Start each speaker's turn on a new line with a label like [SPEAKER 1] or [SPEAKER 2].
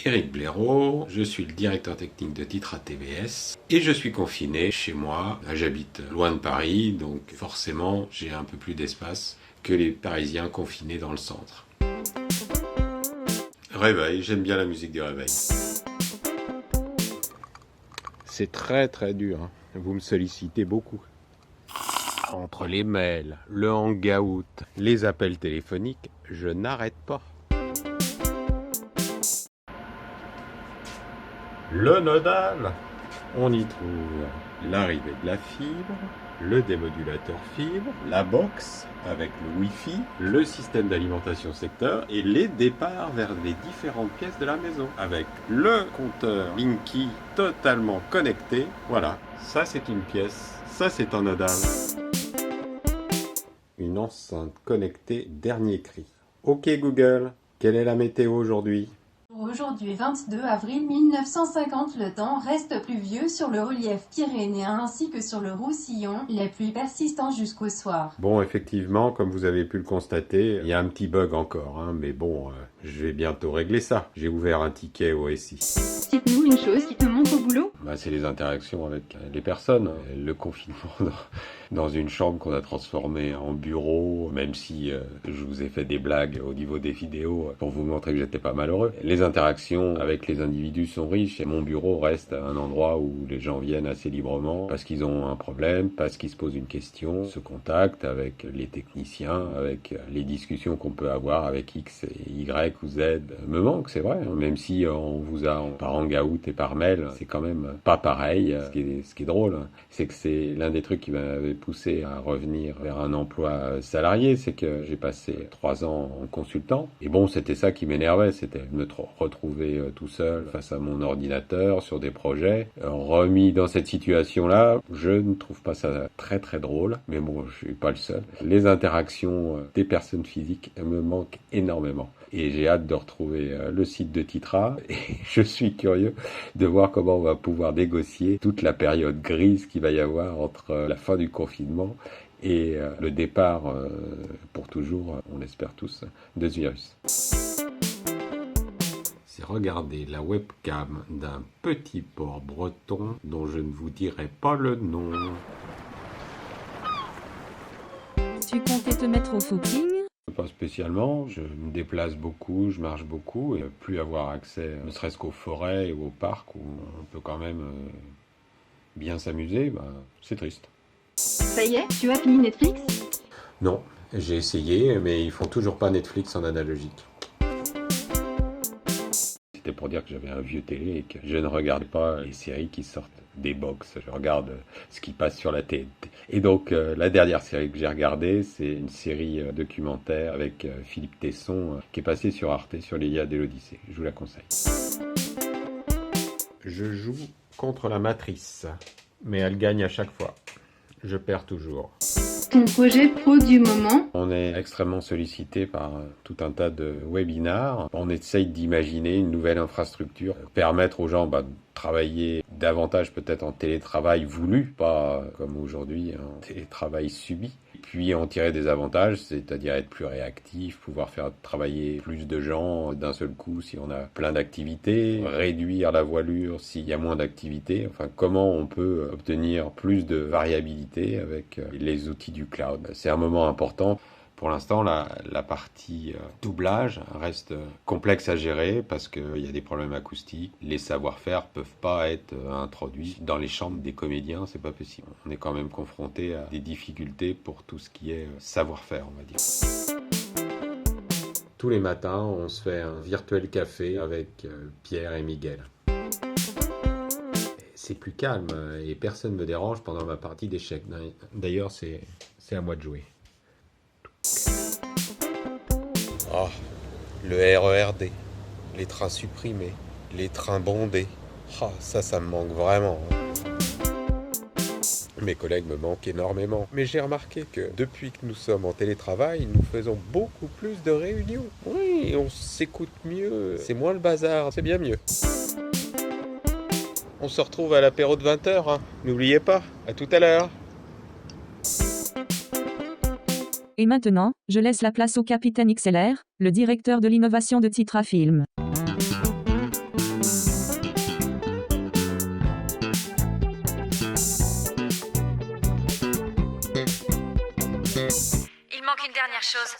[SPEAKER 1] Éric Blaireau, je suis le directeur technique de Titra TVS et je suis confiné chez moi. J'habite loin de Paris, donc forcément j'ai un peu plus d'espace que les Parisiens confinés dans le centre. Réveil, j'aime bien la musique du réveil. C'est très très dur, hein. Vous me sollicitez beaucoup. Entre les mails, le hangout, les appels téléphoniques, je n'arrête pas. Le nodal, on y trouve l'arrivée de la fibre, le démodulateur fibre, la box avec le Wi-Fi, le système d'alimentation secteur et les départs vers les différentes pièces de la maison avec le compteur Linky totalement connecté. Voilà, ça c'est une pièce, ça c'est un nodal. Une enceinte connectée dernier cri. Ok Google, quelle est la météo aujourd'hui ?
[SPEAKER 2] Aujourd'hui 22 avril 1950, le temps reste pluvieux sur le relief pyrénéen ainsi que sur le Roussillon, les pluies persistantes jusqu'au soir.
[SPEAKER 1] Bon, effectivement, comme vous avez pu le constater, il y a un petit bug encore, hein, mais bon, je vais bientôt régler ça. J'ai ouvert un ticket au SI.
[SPEAKER 3] Cite-nous une chose qui te manque au boulot.
[SPEAKER 1] C'est les interactions avec les personnes. Le confinement dans une chambre qu'on a transformée en bureau, même si je vous ai fait des blagues au niveau des vidéos pour vous montrer que j'étais pas malheureux. Les interactions avec les individus sont riches et mon bureau reste un endroit où les gens viennent assez librement parce qu'ils ont un problème, parce qu'ils se posent une question, se contactent avec les techniciens, avec les discussions qu'on peut avoir avec X et Y ou Z. Me manque, c'est vrai, hein. Même si on vous a par hangout et par mail, c'est quand même pas pareil. Ce qui est drôle, c'est que c'est l'un des trucs qui m'avait poussé à revenir vers un emploi salarié, c'est que j'ai passé 3 ans en consultant. Et bon, c'était ça qui m'énervait, c'était de me retrouver tout seul face à mon ordinateur sur des projets. Remis dans cette situation-là, je ne trouve pas ça très très drôle, mais bon, je suis pas le seul. Les interactions des personnes physiques me manquent énormément. Et j'ai hâte de retrouver le site de Titra et je suis curieux de voir comment on va pouvoir négocier toute la période grise qu'il va y avoir entre la fin du confinement et le départ pour toujours, on l'espère tous, de ce virus. C'est regarder la webcam d'un petit port breton dont je ne vous dirai pas le nom.
[SPEAKER 4] Tu comptais te mettre au footing ?
[SPEAKER 1] Pas spécialement, je me déplace beaucoup, je marche beaucoup et plus avoir accès ne serait-ce qu'aux forêts ou aux parcs où on peut quand même bien s'amuser, c'est triste.
[SPEAKER 3] Ça y est, tu as fini Netflix?
[SPEAKER 1] Non, j'ai essayé mais ils font toujours pas Netflix en analogique. C'était pour dire que j'avais un vieux télé et que je ne regarde pas les séries qui sortent des box, je regarde ce qui passe sur la TNT. Et donc la dernière série que j'ai regardée, c'est une série documentaire avec Philippe Tesson qui est passée sur Arte, sur l'Iliade et l'Odyssée. Je vous la conseille. Je joue contre la matrice, mais elle gagne à chaque fois. Je perds toujours.
[SPEAKER 3] Ton projet pro du moment?
[SPEAKER 1] On est extrêmement sollicité par tout un tas de webinars. On essaye d'imaginer une nouvelle infrastructure, permettre aux gens de travailler davantage peut-être en télétravail voulu, pas comme aujourd'hui en télétravail subi. Puis en tirer des avantages, c'est-à-dire être plus réactif, pouvoir faire travailler plus de gens d'un seul coup si on a plein d'activités, réduire la voilure s'il y a moins d'activités. Enfin, comment on peut obtenir plus de variabilité avec les outils du cloud. C'est un moment important. Pour l'instant, la partie doublage reste complexe à gérer parce qu'il y a des problèmes acoustiques. Les savoir-faire peuvent pas être introduits dans les chambres des comédiens, c'est pas possible. On est quand même confronté à des difficultés pour tout ce qui est savoir-faire, on va dire. Tous les matins, on se fait un virtuel café avec Pierre et Miguel. C'est plus calme et personne ne me dérange pendant ma partie d'échecs. D'ailleurs, c'est à moi de jouer.
[SPEAKER 5] Ah, le RERD, les trains supprimés, les trains bondés. Ah, ça me manque vraiment. Mes collègues me manquent énormément. Mais j'ai remarqué que depuis que nous sommes en télétravail, nous faisons beaucoup plus de réunions. Oui, on s'écoute mieux. C'est moins le bazar, c'est bien mieux. On se retrouve à l'apéro de 20h, hein. N'oubliez pas, à tout à l'heure.
[SPEAKER 4] Et maintenant, je laisse la place au capitaine XLR, le directeur de l'innovation de Titra Film.
[SPEAKER 6] Il manque une dernière chose.